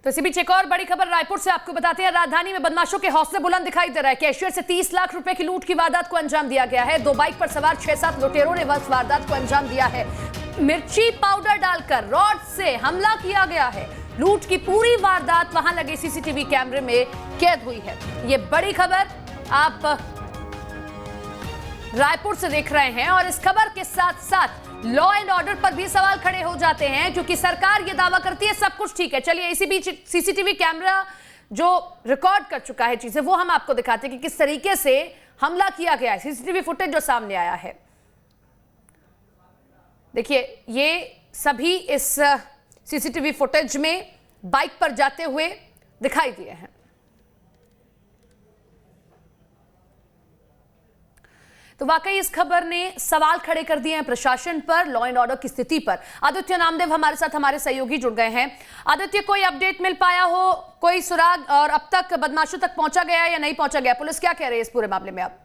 तो इसी बीच एक और बड़ी खबर रायपुर से आपको बताते हैं। राजधानी में बदमाशों के हौसले बुलंद दिखाई दे रहा है। कैशियर से 30 लाख रुपए की लूट की वारदात को अंजाम दिया गया है। 2 बाइक पर सवार 6-7 लुटेरों ने वारदात को अंजाम दिया है। मिर्ची पाउडर डालकर रॉड से हमला किया गया है। लूट की पूरी वारदात वहां लगे सीसीटीवी कैमरे में कैद हुई है। ये बड़ी खबर आप रायपुर से देख रहे हैं और इस खबर के साथ साथ लॉ एंड ऑर्डर पर भी सवाल खड़े हो जाते हैं, क्योंकि सरकार ये दावा करती है सब कुछ ठीक है। चलिए इसी बीच सीसीटीवी कैमरा जो रिकॉर्ड कर चुका है चीजें, वो हम आपको दिखाते हैं कि किस तरीके से हमला किया गया है। सीसीटीवी फुटेज जो सामने आया है, देखिए ये सभी इस सीसीटीवी फुटेज में बाइक पर जाते हुए दिखाई दिए हैं। तो वाकई इस खबर ने सवाल खड़े कर दिए हैं प्रशासन पर, लॉ एंड ऑर्डर की स्थिति पर। आदित्य नामदेव हमारे साथ, हमारे सहयोगी जुड़ गए हैं। आदित्य, कोई अपडेट मिल पाया हो, कोई सुराग, और अब तक बदमाशों तक पहुंचा गया या नहीं पहुंचा गया? पुलिस क्या कह रही है इस पूरे मामले में? अब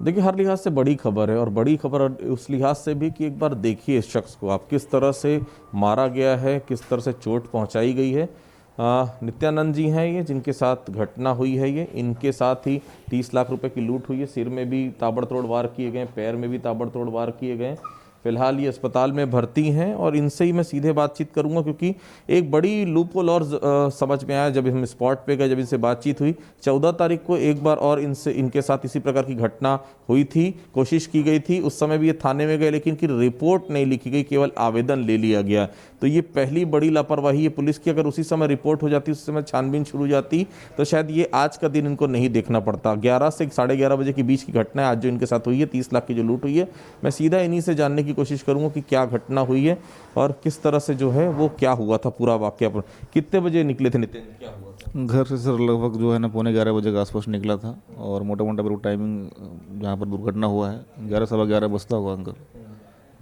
देखिए, हर लिहाज से बड़ी खबर है, और बड़ी खबर उस लिहाज से भी कि एक बार देखिए इस शख्स को आप, किस तरह से मारा गया है, किस तरह से चोट पहुंचाई गई है। नित्यानंद जी हैं ये, जिनके साथ घटना हुई है ये, इनके साथ ही 30 लाख रुपए की लूट हुई है। सिर में भी ताबड़तोड़ वार किए गए, पैर में भी ताबड़तोड़ वार किए गए। फिलहाल ये अस्पताल में भर्ती हैं और इनसे ही मैं सीधे बातचीत करूंगा, क्योंकि एक बड़ी लूपहोल और समझ में आया जब हम स्पॉट पे गए, जब इनसे बातचीत हुई। 14 तारीख को एक बार और इनके साथ इसी प्रकार की घटना हुई थी, कोशिश की गई थी। उस समय भी ये थाने में गए, लेकिन की रिपोर्ट नहीं लिखी गई, केवल आवेदन ले लिया गया। तो ये पहली बड़ी लापरवाही है पुलिस की। अगर उसी समय रिपोर्ट हो जाती, उस समय छानबीन शुरू हो जाती, तो शायद ये आज का दिन इनको नहीं देखना पड़ता। 11 से 11:30 बजे के बीच की घटना है आज जो इनके साथ हुई है। 30 लाख की जो लूट हुई है, मैं सीधा इन्हीं से जानने की कोशिश करूंगा कि क्या घटना हुई है और किस तरह से जो है वो क्या हुआ था पूरा वाकया। पर कितने बजे निकले थे नितिन, क्या हुआ था? घर से सर लगभग जो है ना 11:15 बजे के आसपास निकला था, और मोटा मोटा टाइमिंग जहाँ पर दुर्घटना हुआ है 11 सवा 11 बजता होगा अंकल,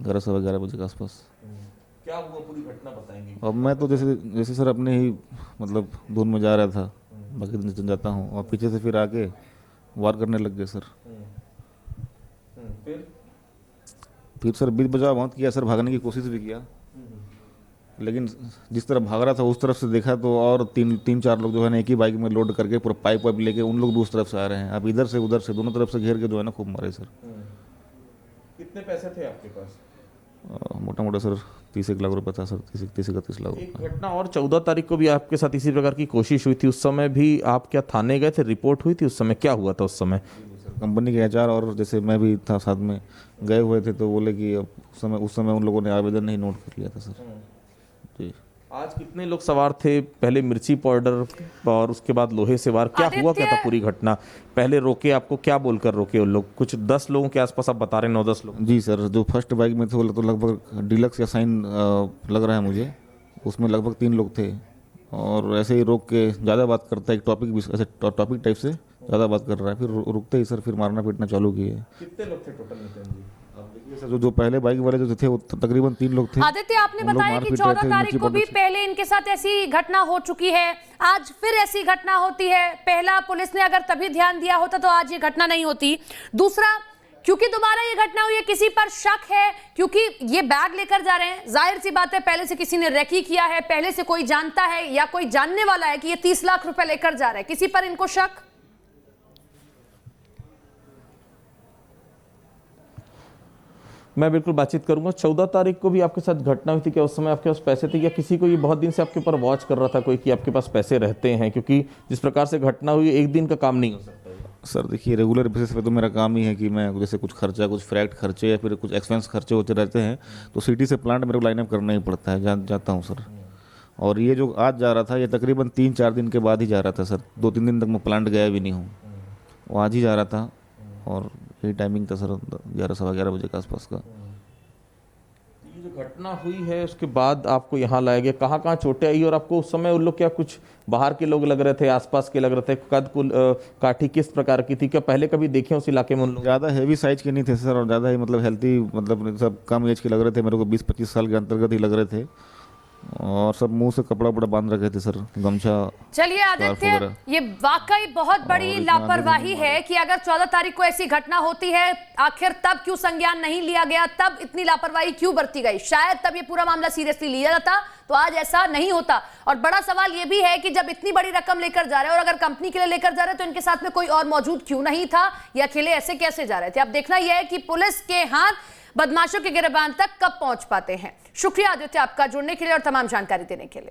11 सवा 11 बजे के आसपास। क्या हुआ पूरी घटना बताएंगे? अब मैं तो जैसे सर अपने ही मतलब धुन में जा रहा था, बाकी दिन जाता हूँ, और पीछे से फिर आके वार करने लग गए सर। फिर सर बीच बचाव बहुत किया सर, भागने की कोशिश भी किया, लेकिन जिस तरफ भाग रहा था उस तरफ से देखा तो और तीन चार लोग जो है ना एक ही बाइक में लोड करके पूरा पाइप वाइप लेके उन लोग भी उस तरफ से आ रहे हैं। अब इधर से उधर से दोनों तरफ से घेर के जो है ना खूब मारे सर। कितने पैसे थे आपके पास? मोटा मोटा सर 30 लाख रुपये था सर, 30-31 लाख। एक घटना और 14 तारीख को भी आपके साथ इसी प्रकार की कोशिश हुई थी, उस समय भी आप क्या थाने गए थे, रिपोर्ट हुई थी उस समय? क्या हुआ था उस समय? कंपनी के HR और जैसे मैं भी था साथ में गए हुए थे, तो बोले कि अब उस समय उन लोगों ने आवेदन नहीं नोट कर लिया था सर जी। आज कितने लोग सवार थे? पहले मिर्ची पाउडर और उसके बाद लोहे से वार, क्या हुआ, क्या था पूरी घटना? पहले रोके आपको, क्या बोलकर रोके उन लोग? कुछ 10 लोगों के आसपास आप बता रहे हैं, 9-10 लोग? जी सर, जो फर्स्ट बाइक में थे वो तो लगभग डीलक्स या साइन लग रहा है मुझे, उसमें लगभग 3 लोग थे, और ऐसे ही रोक के ज़्यादा बात करता है, एक टॉपिक टाइप से ज़्यादा बात कर रहा है, फिर रुकते ही सर फिर मारना पीटना चालू किए। कितने लोग थे टोटल नितिन जी? सर जो पहले बाइक वाले जो थे वो तकरीबन 3 लोग थे। आदित्य, आपने बताया कि 14 तारीख को भी पहले इनके साथ ऐसी घटना हो चुकी है, आज फिर ऐसी घटना होती है। पहला पुलिस ने अगर तभी ध्यान दिया होता तो आज ये घटना नहीं होती। दूसरा, क्योंकि दोबारा ये घटना हुई है, किसी पर शक है, क्योंकि ये बैग लेकर जा रहे हैं, जाहिर सी बात है पहले से किसी ने रेकी किया है, पहले से कोई जानता है या कोई जानने वाला है कि ये 30 लाख रुपए लेकर जा रहे हैं, किसी पर इनको शक? मैं बिल्कुल बातचीत करूंगा। 14 तारीख को भी आपके साथ घटना हुई थी, क्या उस समय आपके पास पैसे थे, या किसी को ये बहुत दिन से आपके ऊपर वॉच कर रहा था कोई कि आपके पास पैसे रहते हैं? क्योंकि जिस प्रकार से घटना हुई, एक दिन का काम नहीं हो सकता सर। देखिए, रेगुलर बेसिस पे तो मेरा काम ही है कि मैं जैसे कुछ खर्चा, कुछ फ्रैक्ट खर्चे या फिर कुछ एक्सपेंस खर्चे होते रहते हैं, तो सिटी से प्लांट मेरे को लाइनअप करना ही पड़ता है, जाता हूँ सर। और ये जो आज जा रहा था, ये तकरीबन 3-4 दिन के बाद ही जा रहा था सर, 2-3 दिन तक मैं प्लांट गया भी नहीं हूँ, वो आज ही जा रहा था, और यही टाइमिंग था सर 11 सवा 11 बजे के आसपास का। ये जो घटना हुई है उसके बाद आपको यहाँ लाया गया, कहाँ कहाँ चोटें आई, और आपको उस समय उन लोग क्या कुछ बाहर के लोग लग रहे थे, आसपास के लग रहे थे? कद कुल काठी किस प्रकार की थी? क्या पहले कभी देखे उस इलाके में उन लोग? ज़्यादा हैवी साइज के नहीं थे सर, और ज़्यादा ही मतलब हेल्थी, मतलब सब कम एज के लग रहे थे, मेरे को 20-25 साल के अंतर्गत ही लग रहे थे। और सब मुंह से कपड़ा वपड़ा बांध रखे थे सर, गमछा। चलिए आदित्य, वगैरह। ये वाकई बहुत बड़ी और लापरवाही है कि अगर 14 तारीख को ऐसी घटना होती है, आखिर तब क्यों संज्ञान नहीं लिया गया, तब इतनी लापरवाही क्यों बरती गई? शायद तब ये पूरा मामला सीरियसली लिया जाता तो आज ऐसा नहीं होता। और बड़ा सवाल ये भी है कि जब इतनी बड़ी रकम लेकर जा रहे हैं और अगर कंपनी के लिए लेकर जा रहे हैं तो इनके साथ में कोई और मौजूद क्यों नहीं था, या अकेले ऐसे कैसे जा रहे थे? अब देखना यह है कि पुलिस के हाथ बदमाशों के गिरबान तक कब पहुंच पाते हैं। शुक्रिया आदित्य आपका जुड़ने के लिए और तमाम जानकारी देने के लिए।